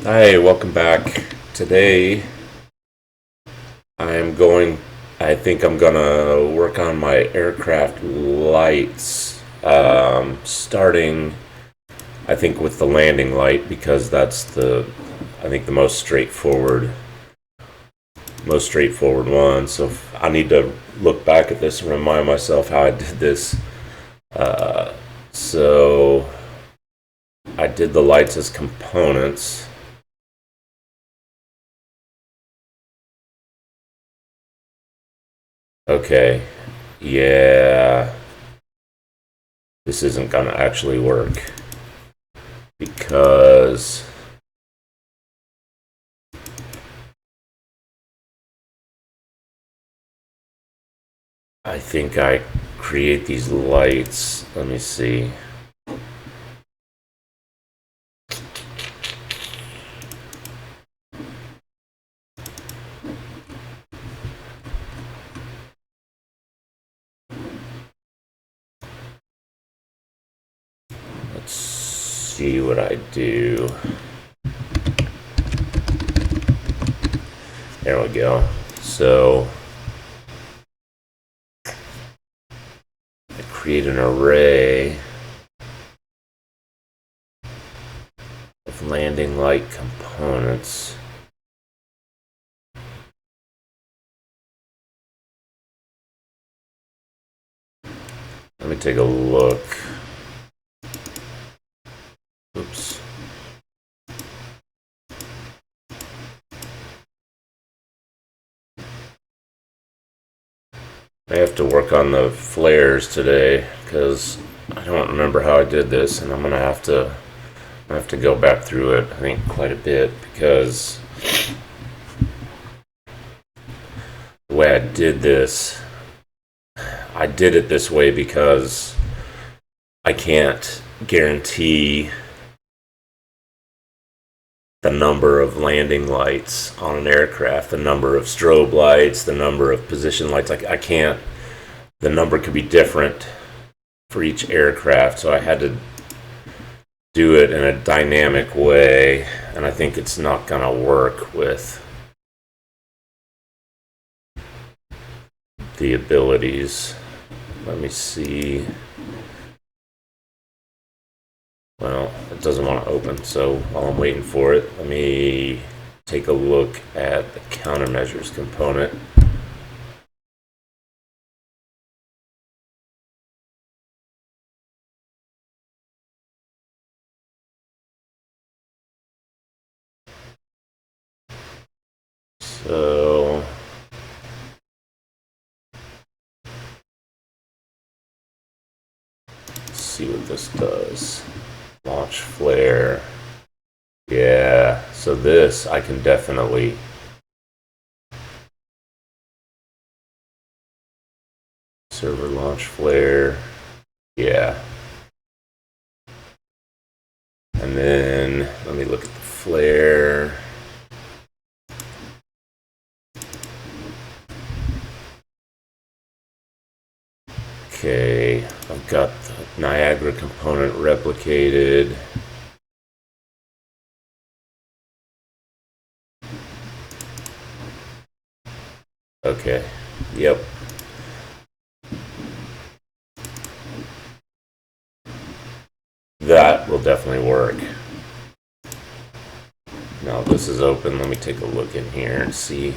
Hi, welcome back. Today I think I'm gonna work on my aircraft lights. Starting, I think, with the landing light because I think, the most straightforward one. So I need to look back at this and remind myself how I did this. Uh, so I did the lights as components. Okay, yeah, this isn't gonna actually work because I think I create these lights. Let me see. Let's see what I do. There we go. So I create an array of landing light components. Let me take a look. Oops. I have to work on the flares today because I don't remember how I did this, and I have to go back through it. I think quite a bit because the way I did it this way because I can't guarantee the number of landing lights on an aircraft, the number of strobe lights, the number of position lights. I can't, the number could be different for each aircraft, so I had to do it in a dynamic way, and I think it's not going to work with the abilities. Let me see. Well, it doesn't want to open, so while I'm waiting for it, let me take a look at the countermeasures component. So let's see what this does. Launch flare. Yeah, so this I can definitely server launch flare. Yeah. And then let me look at the flare. Okay, I've got the Niagara component replicated. Okay, yep. That will definitely work. Now this is open. Let me take a look in here and see.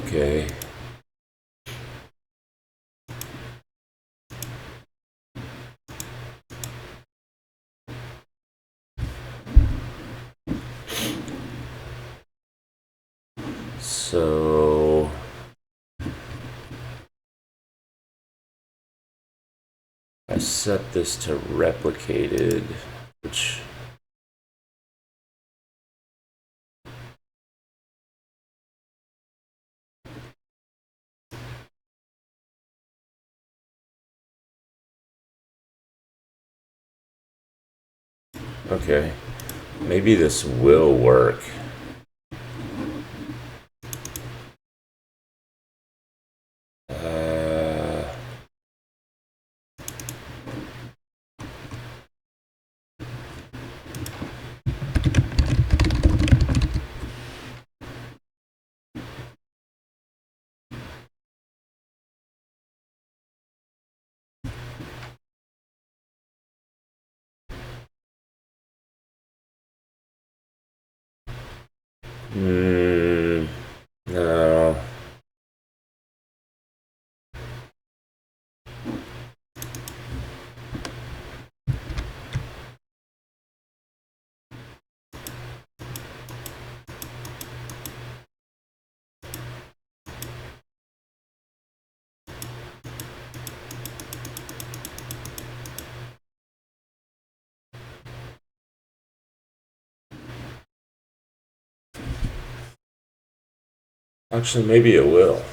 Okay. So I set this to replicated, which okay, maybe this will work. Uh, No. Actually, maybe it will.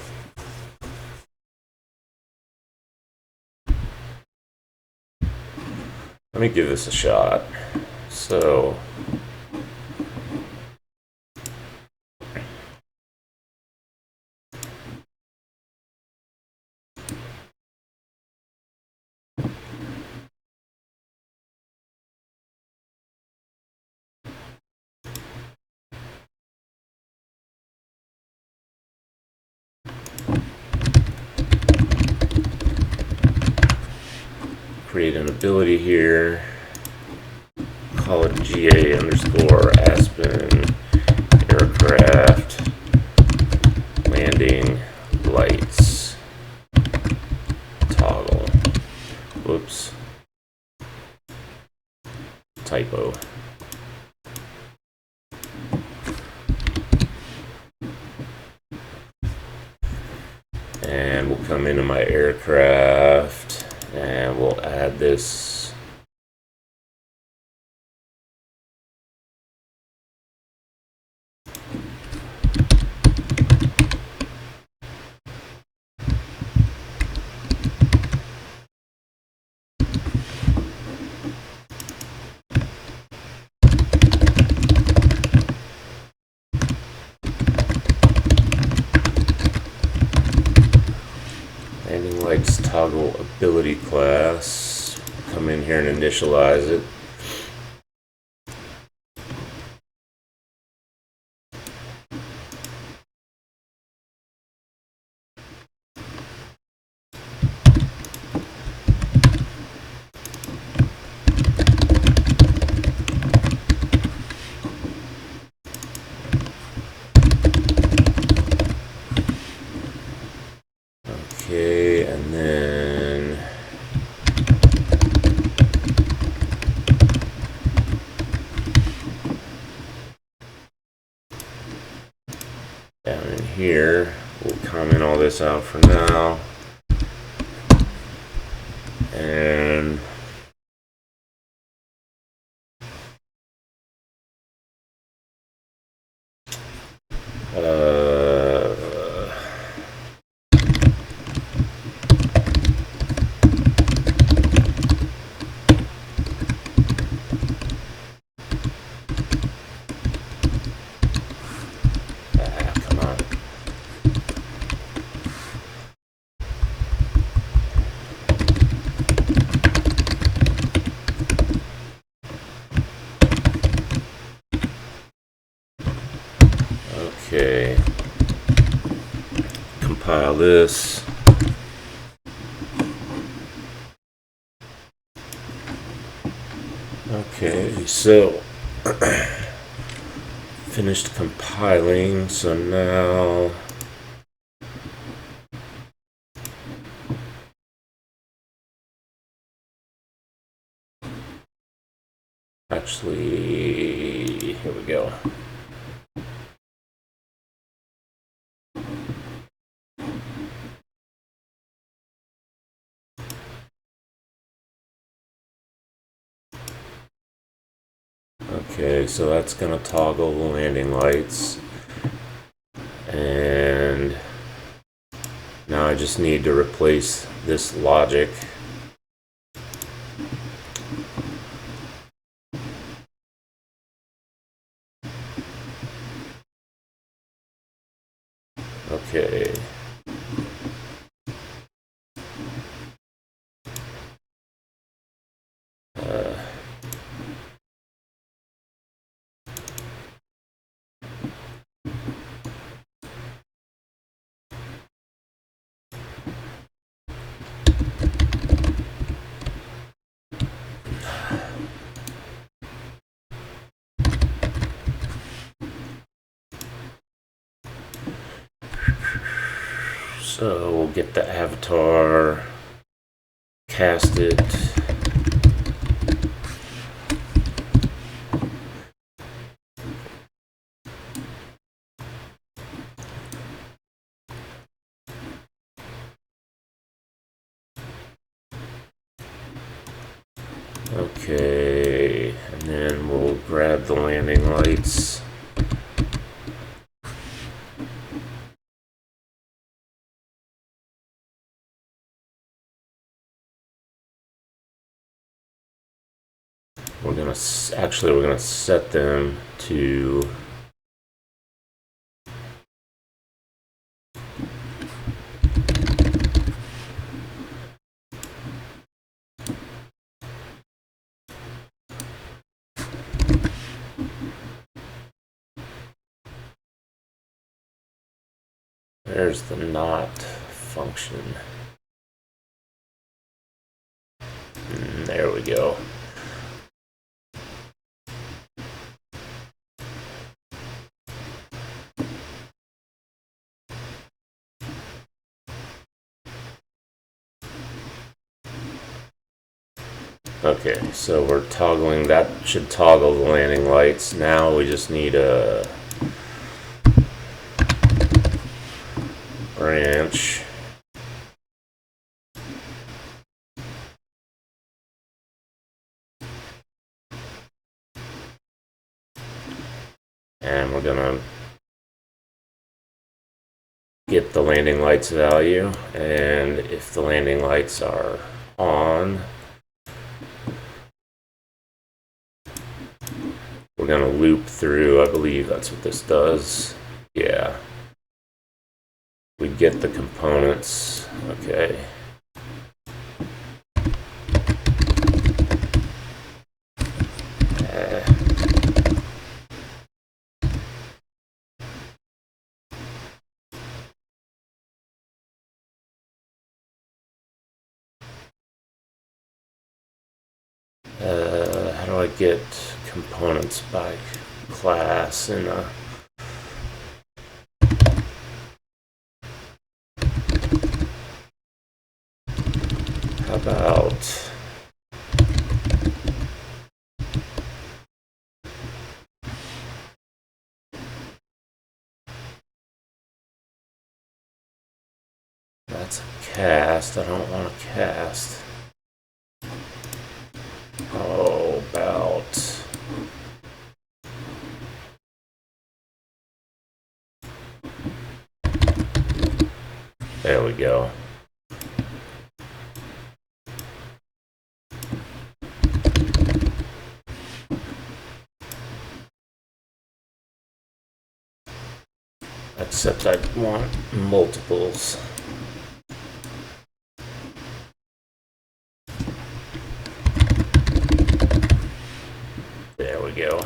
Let me give this a shot. So, create an ability here. Call it GA underscore Aspen aircraft landing lights toggle. Whoops. Typo. And we'll come into my aircraft and we'll add this. Landing lights toggle ability class. Come in here and initialize it. Okay, and then down in here, we'll comment all this out for now. And come on. Okay. Compile this. Okay, so finished compiling, so now actually, here we go. Okay, so that's going to toggle the landing lights. And now I just need to replace this logic. Okay. So we'll get the avatar, cast it. Okay, and then we'll grab the landing lights. We're gonna set them to there's the not function. And there we go. Okay, so we're toggling, that should toggle the landing lights. Now we just need a branch. And we're gonna get the landing lights value, and if the landing lights are on, we're gonna loop through. I believe that's what this does. Yeah. We get the components. Okay. How do I get components by class in a how about that's a cast. I don't want a cast. How about there we go. Except I want multiples. There we go.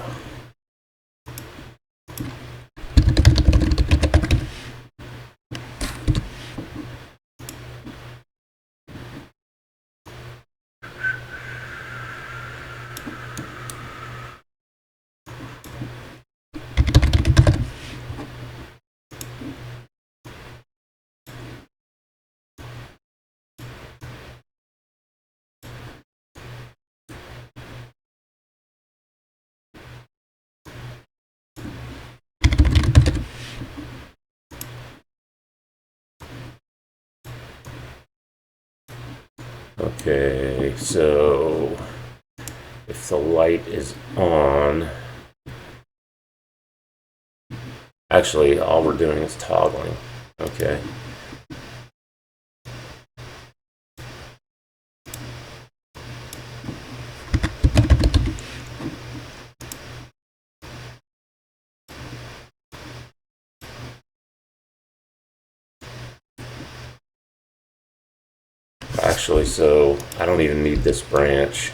Okay, so if the light is on, actually all we're doing is toggling. Okay. Actually, so I don't even need this branch.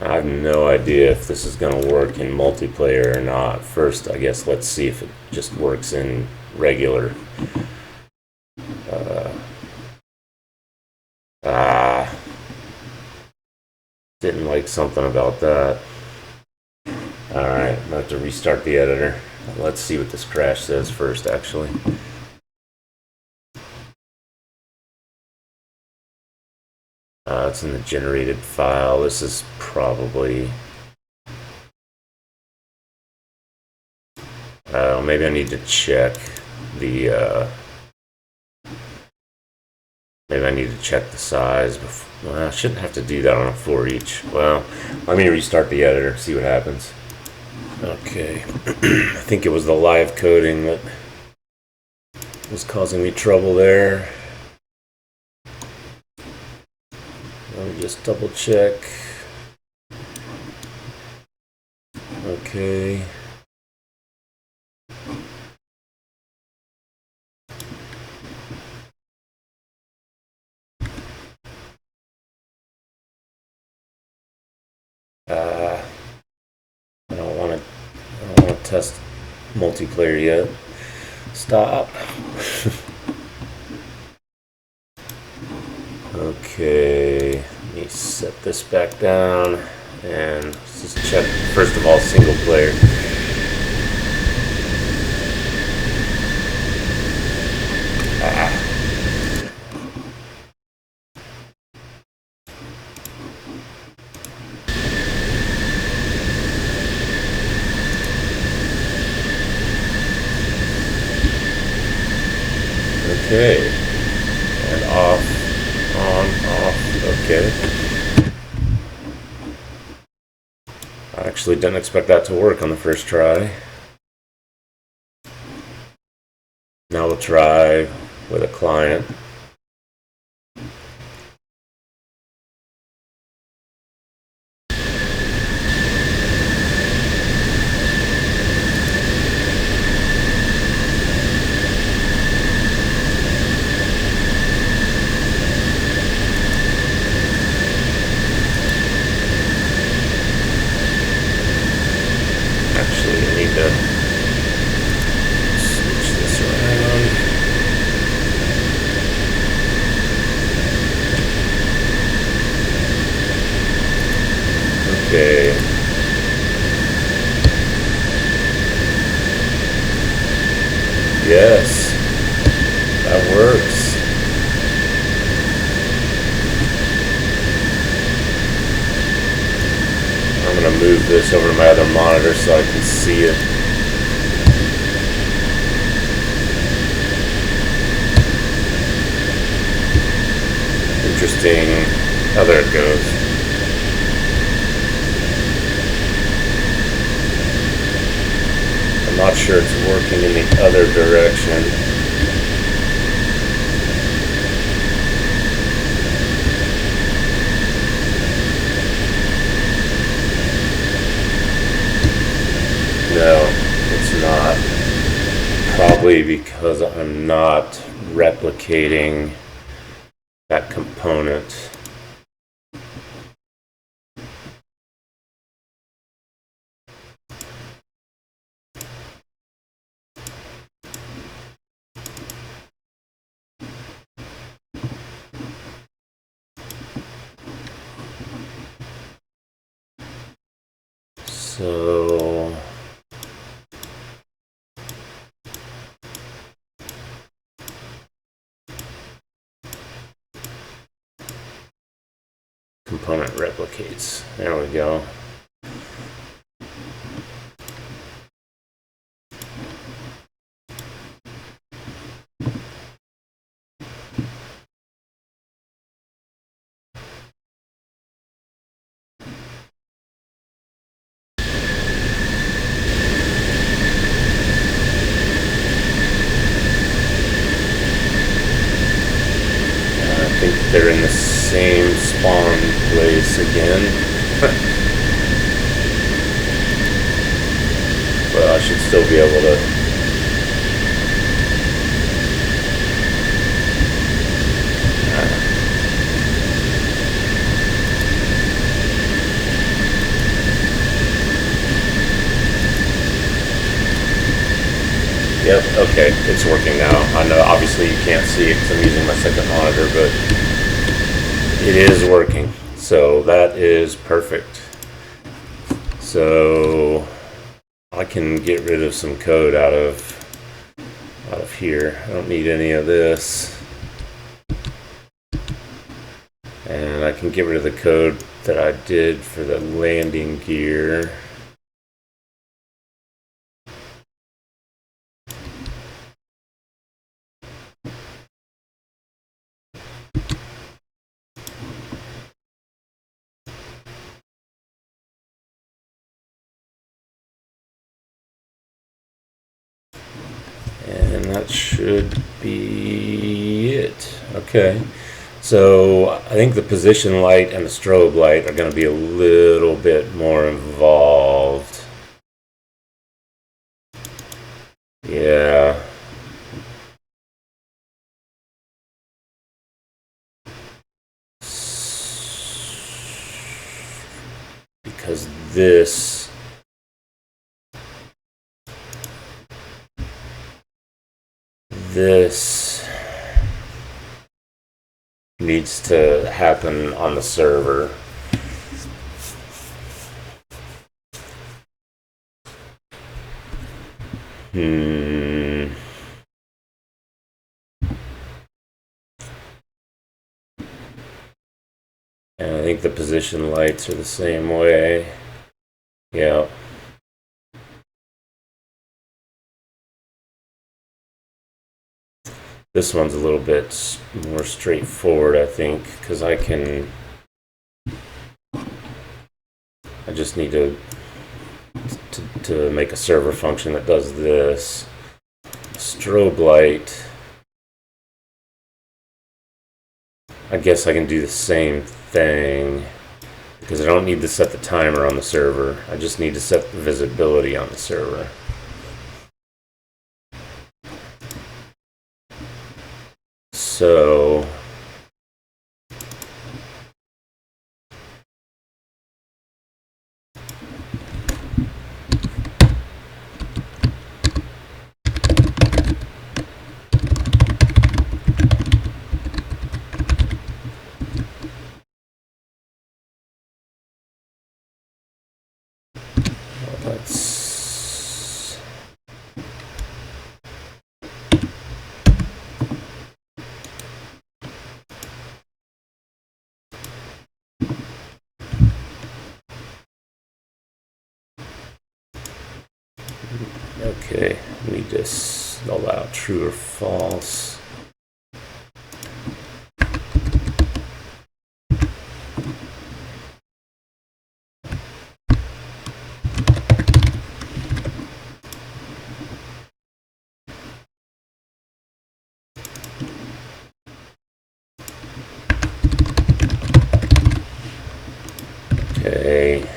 I have no idea if this is going to work in multiplayer or not. First, I guess let's see if it just works in regular. Didn't like something about that. Alright, I'm gonna have to restart the editor. Let's see what this crash says first, actually. It's in the generated file. This is probably... maybe I need to check the... maybe I need to check the size before. Well, I shouldn't have to do that on a for each. Well, let me restart the editor, see what happens. Okay. I think it was the live coding that was causing me trouble there. Let me just double check. Okay. I don't want to test multiplayer yet. Stop. Okay, let me set this back down and let's just check first of all single player. Okay, and off, on, off, okay. I actually didn't expect that to work on the first try. Now we'll try with a client. Actually, I need to switch this around. Okay. Yes, that works. I'm going to move this over to my other monitor so I can see it. Interesting. Oh, there it goes. I'm not sure it's working in the other direction. No, it's not. Probably because I'm not replicating that component. So component replicates. There we go. I think they're in the same spawn place again. Well, I should still be able to. Yep, okay, it's working now. I know obviously you can't see it because I'm using my second monitor, but It is working, so that is perfect. So I can get rid of some code out of here. I don't need any of this. And I can get rid of the code that I did for the landing gear. And that should be it. Okay. So I think the position light and the strobe light are going to be a little bit more involved. Yeah. Because this needs to happen on the server. And I think the position lights are the same way. Yeah. This one's a little bit more straightforward, I think, because I just need to make a server function that does this. Strobe light, I guess I can do the same thing because I don't need to set the timer on the server. I just need to set the visibility on the server. So let's okay, need to allow true or false. Okay.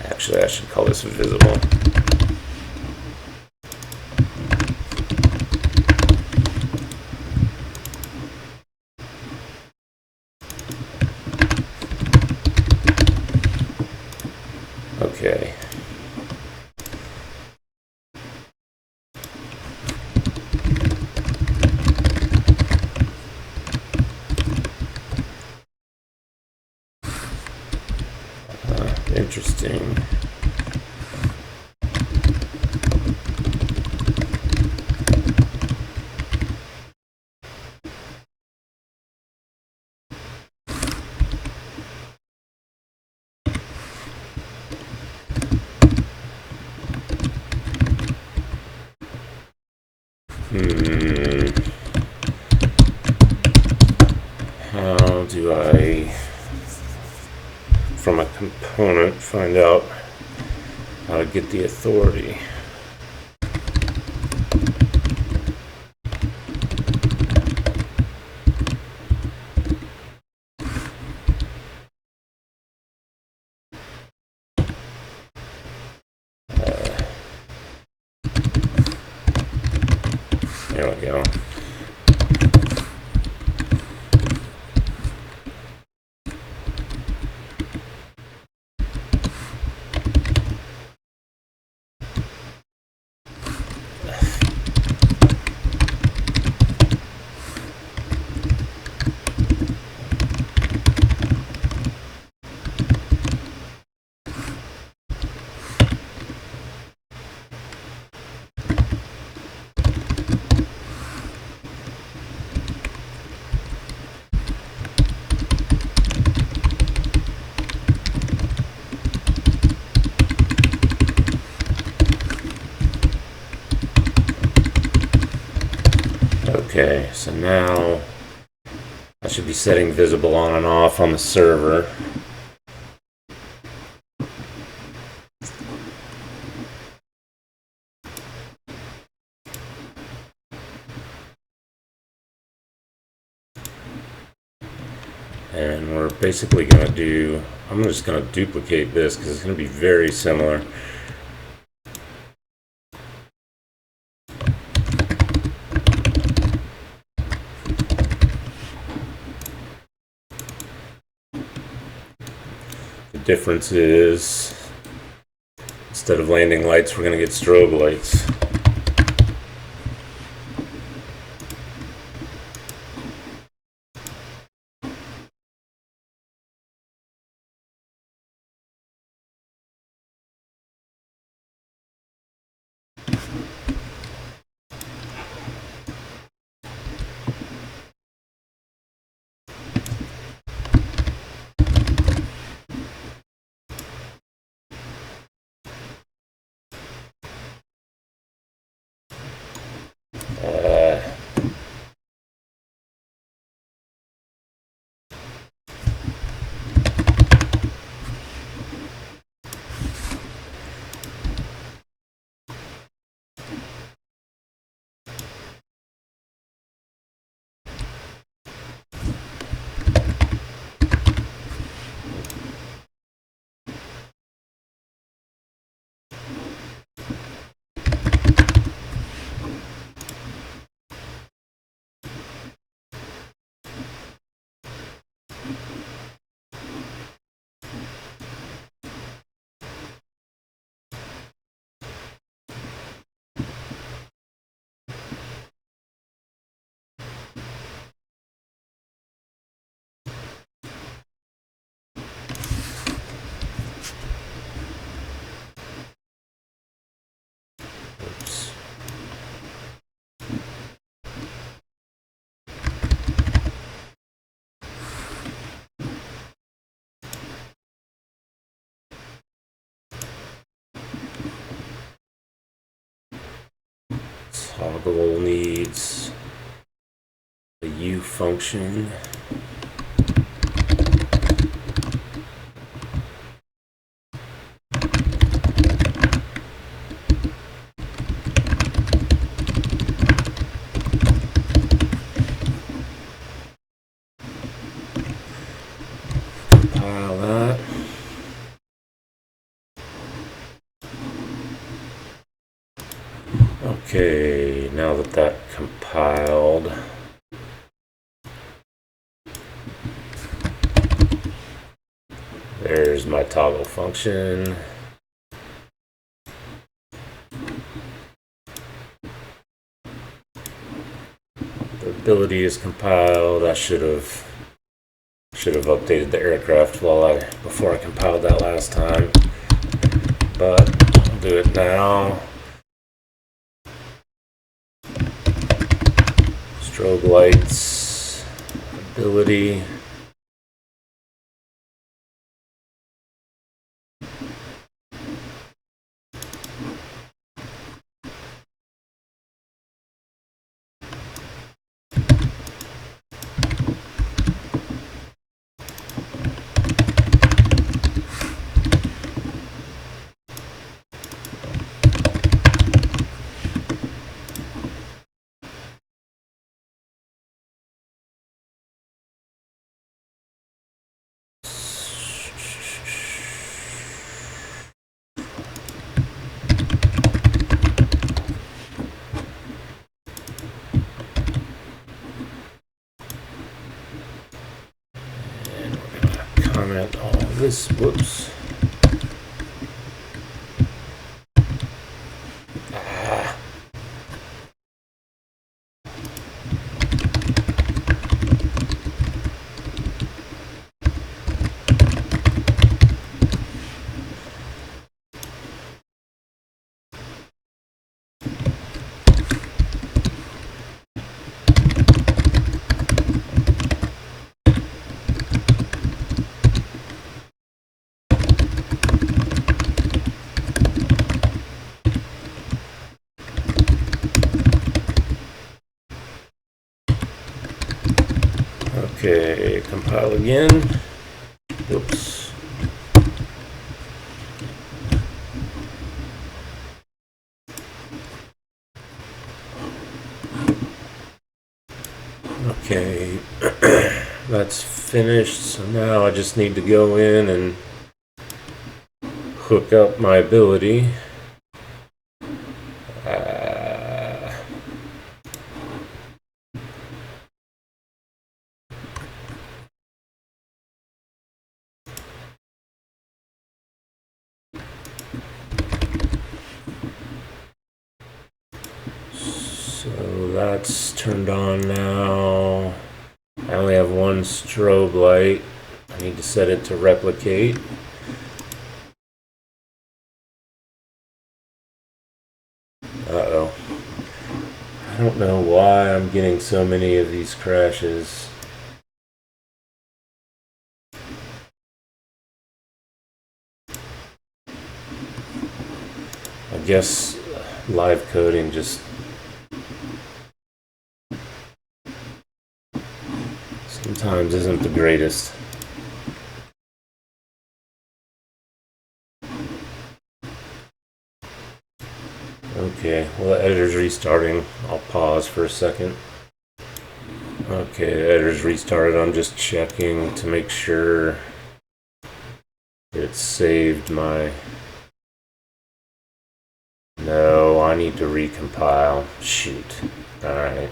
Actually, I should call this visible. Okay. Interesting. How do I, from a component, find out how to get the authority? There we go. Okay, so now I should be setting visible on and off on the server. And we're basically going to do, I'm just going to duplicate this because it's going to be very similar. The difference is, instead of landing lights, we're going to get strobe lights. Oops. Toggle needs a U function. Compile that. Okay, now that that compiled, there's my toggle function. The ability is compiled. I should have updated the aircraft before I compiled that last time, but I'll do it now. Strobe lights, ability. Comment all this. Whoops. recompile again. Oops. Okay, that's finished. So now I just need to go in and hook up my ability. So that's turned on now. I only have one strobe light. I need to set it to replicate. Uh-oh. I don't know why I'm getting so many of these crashes. I guess live coding just sometimes isn't the greatest. Okay, well the editor's restarting. I'll pause for a second. Okay, the editor's restarted. I'm just checking to make sure it saved my... No, I need to recompile. Shoot. Alright.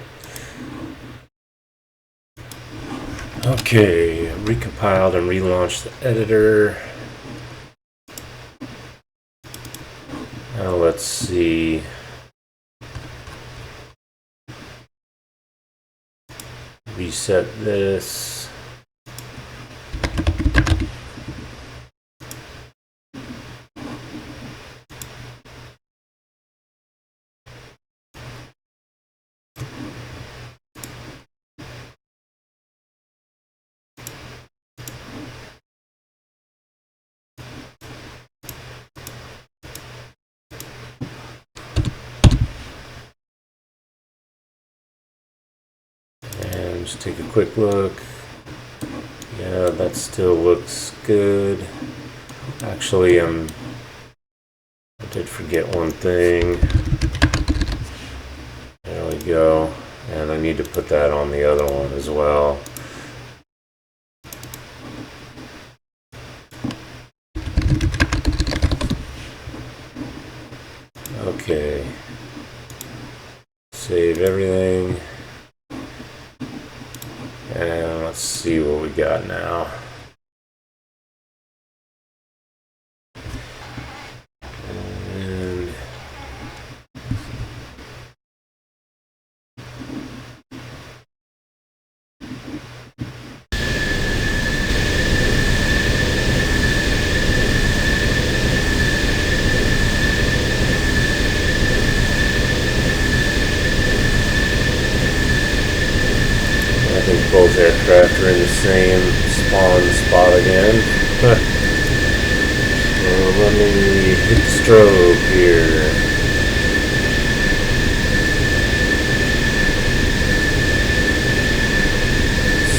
Okay, recompiled and relaunched the editor. Now let's see. Reset this. Just take a quick look. Yeah, that still looks good. Actually, I did forget one thing. There we go. And I need to put that on the other one as well. Okay. Save everything. And let's see what we got now. And I think both aircraft are in the same spawn spot again. So let me hit the strobe here.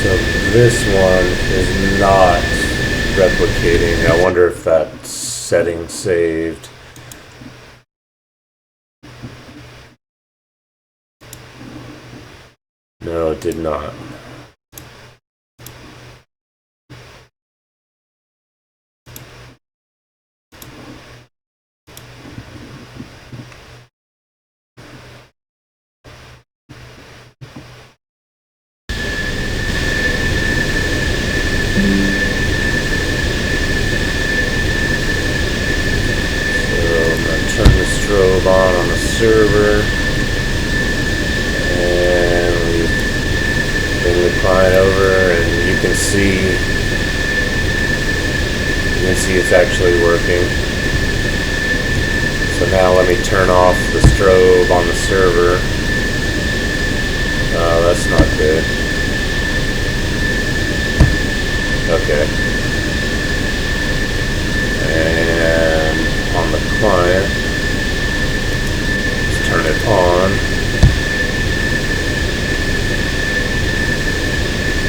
So this one is not replicating. I wonder if that setting saved. No, it did not. Strobe on the server, and we bring the client over, and you can see it's actually working. So now let me turn off the strobe on the server. Oh, that's not good. Okay. And on the client, turn it on,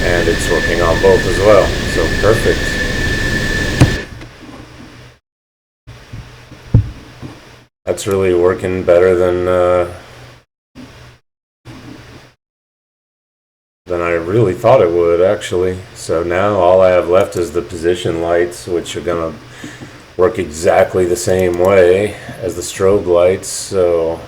and it's working on both as well. So perfect. That's really working better than I really thought it would, actually. So now all I have left is the position lights, which are gonna work exactly the same way as the strobe lights. So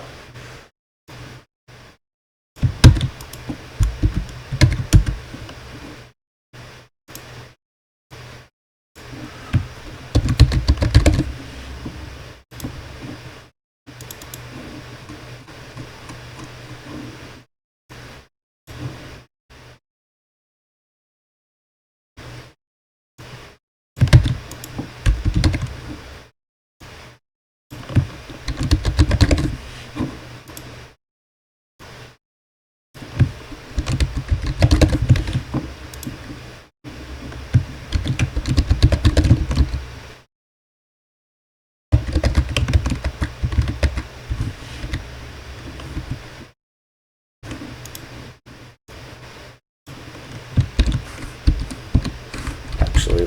actually,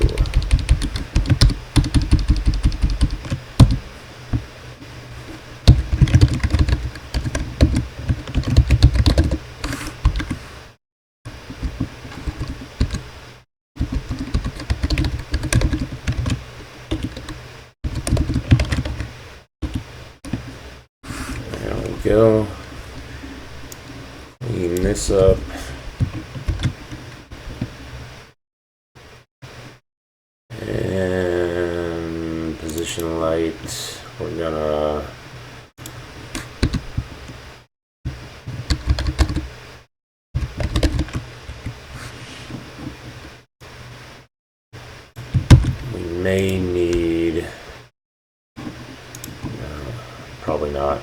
there we go. Clean this up. And position light, we're gonna we may need probably not.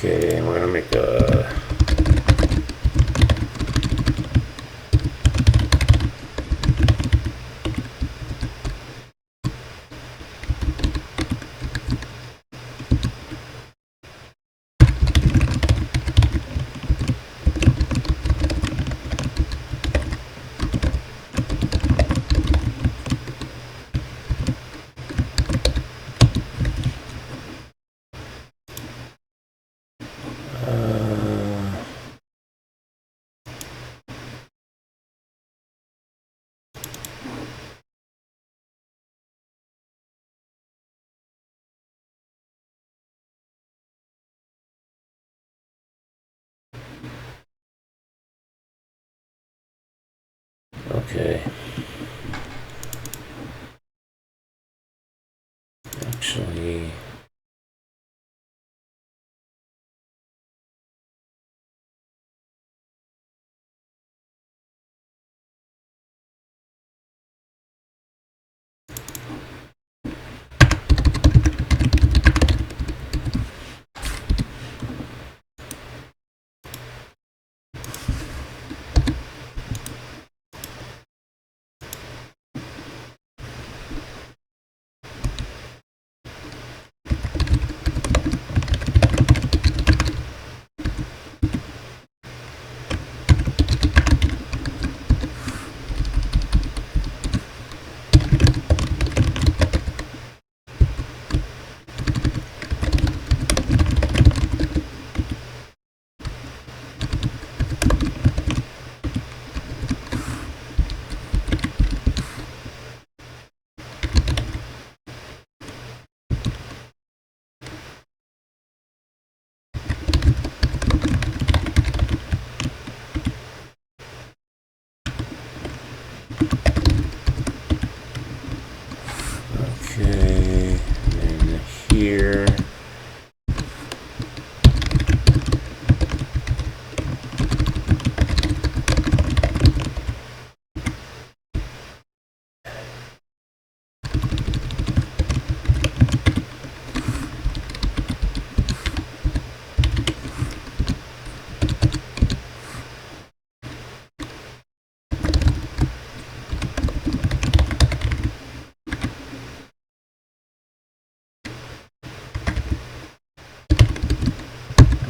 Okay, we're gonna make a okay. Actually,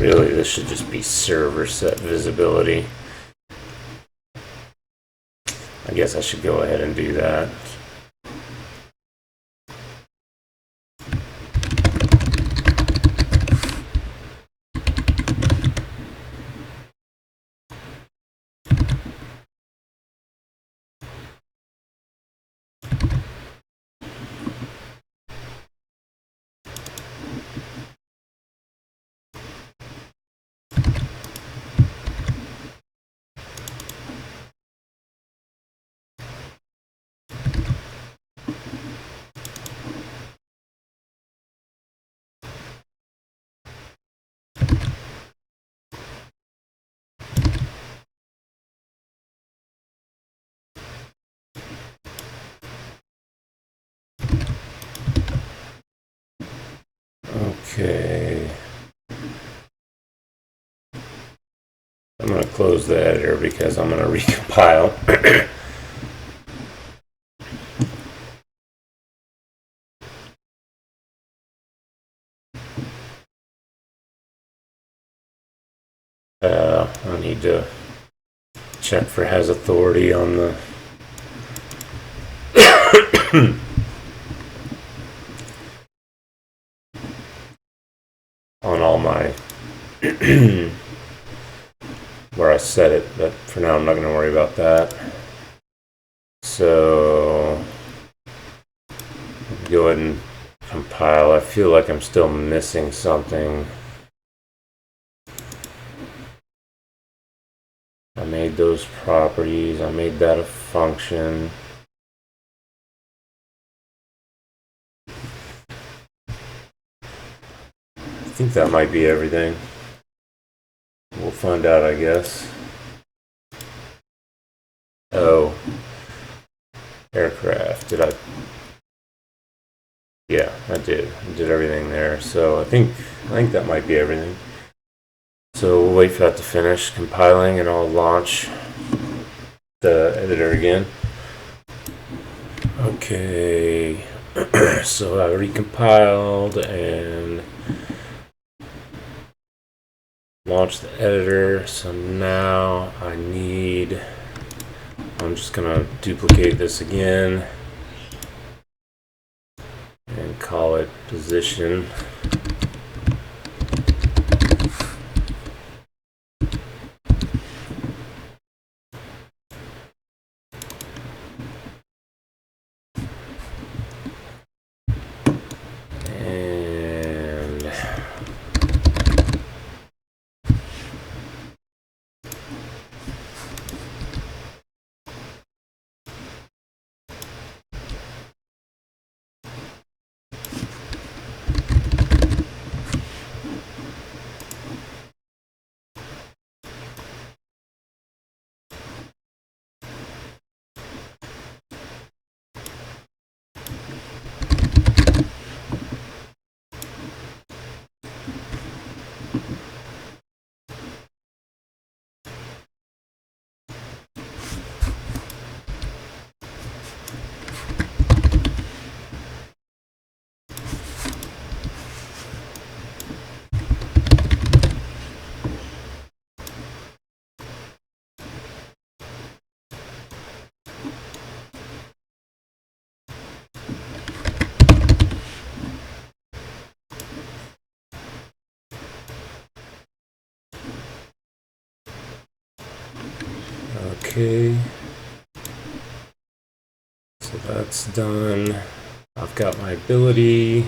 Really, this should just be server set visibility. I guess I should go ahead and do that. Okay. I'm going to close the editor because I'm going to recompile. I need to check for has authority on the on all my where I set it, but for now I'm not going to worry about that. So go ahead and compile. I feel like I'm still missing something. I made those properties. I made that a function. I think that might be everything. We'll find out, I guess. Oh, aircraft. Did I? Yeah, I did. I did everything there. So I think that might be everything. So we'll wait for that to finish compiling, and I'll launch the editor again. Okay. So I recompiled and launched the editor. So now I'm just gonna duplicate this again and call it position. Okay, so that's done. I've got my ability.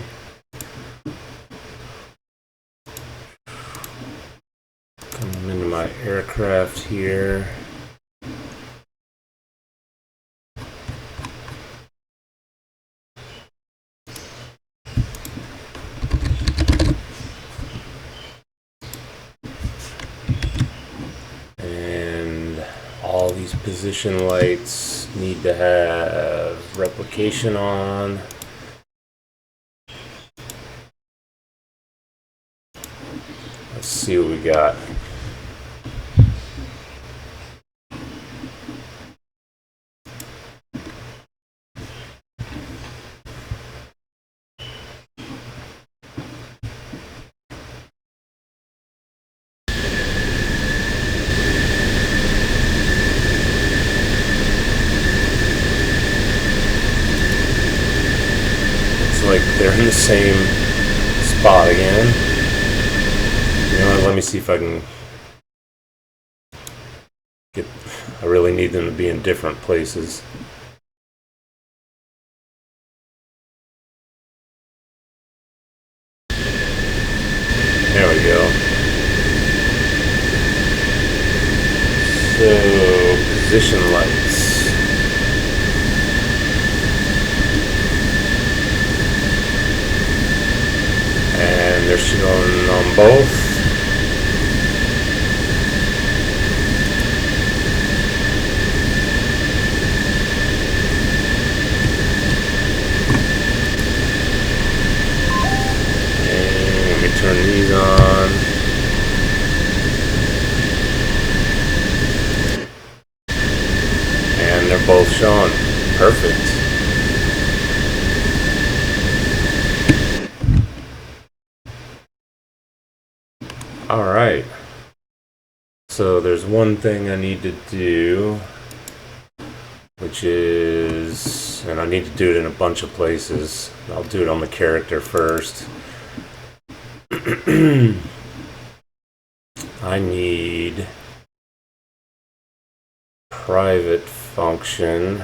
Coming into my aircraft here. All these position lights need to have replication on. Let's see what we got. same spot again. You know what, let me see if I can get, I really need them to be in different places. There we go. So, position lights. And they're shown on both. Turn these on. And they're both showing. Perfect. Alright. So there's one thing I need to do, which is, and I need to do it in a bunch of places. I'll do it on the character first. I need private function.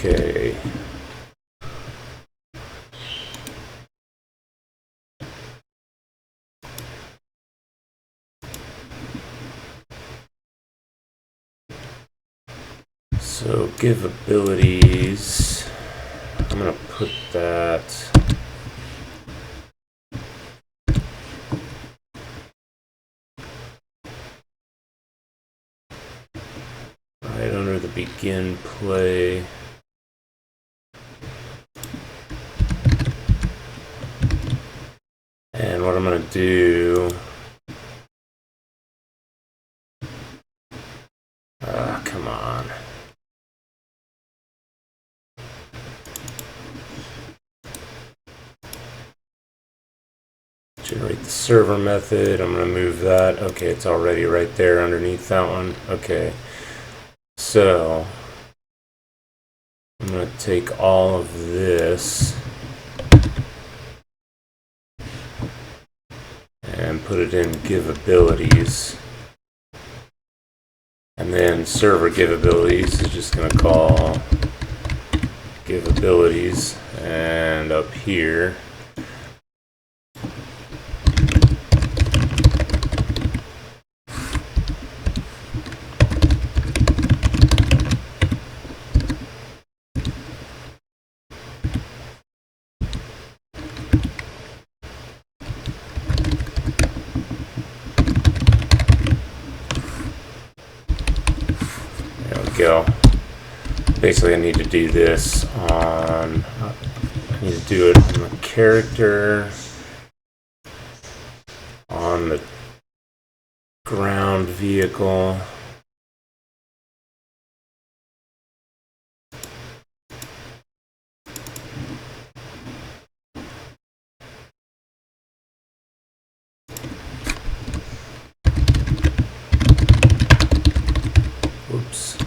Okay. So give abilities. I'm gonna put that right under the begin play. And what I'm going to do, come on. Generate the server method. I'm going to move that. Okay, it's already right there underneath that one. Okay. So, I'm going to take all of this and put it in give abilities. And then server give abilities is just going to call give abilities, and up here go. Basically, I need to do this on, I need to do it on the character, on the ground vehicle, oops.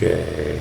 Okay.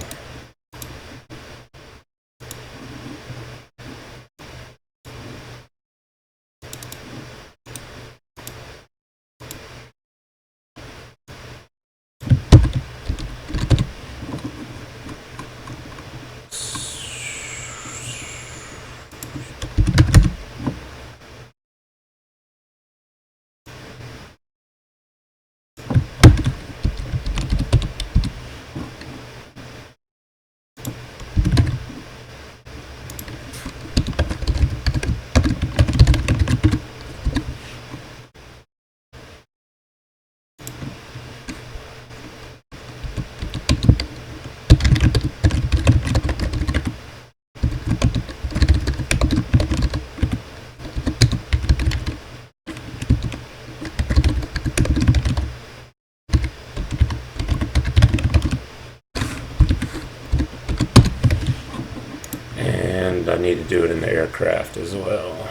I need to do it in the aircraft as well.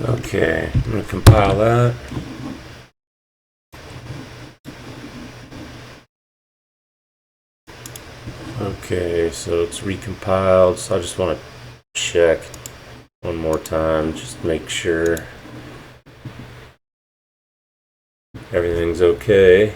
Okay, I'm going to compile that. Okay, so it's recompiled, so I just want to check one more time, just make sure everything's okay.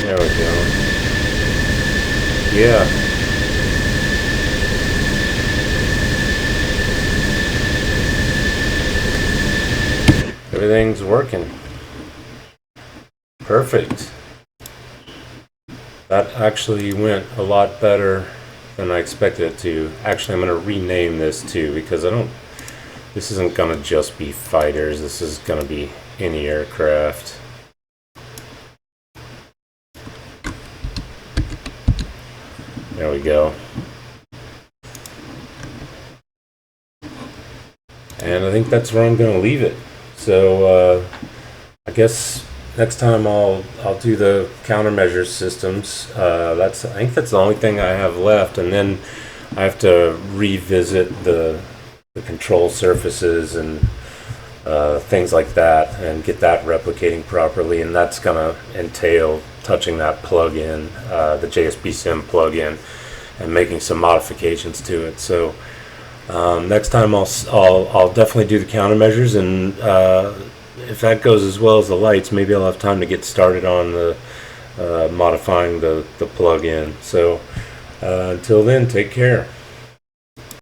There we go. Yeah. Everything's working. Perfect. That actually went a lot better than I expected it to. Actually, I'm going to rename this too, because this isn't going to just be fighters. This is going to be any aircraft. There we go. And I think that's where I'm going to leave it. So I guess next time I'll do the countermeasure systems. I think that's the only thing I have left, and then I have to revisit the control surfaces and things like that, and get that replicating properly. And that's going to entail touching that plugin, the JSP Sim plugin, and making some modifications to it. So next time I'll definitely do the countermeasures, and if that goes as well as the lights, maybe I'll have time to get started on the modifying the plugin. So until then, take care.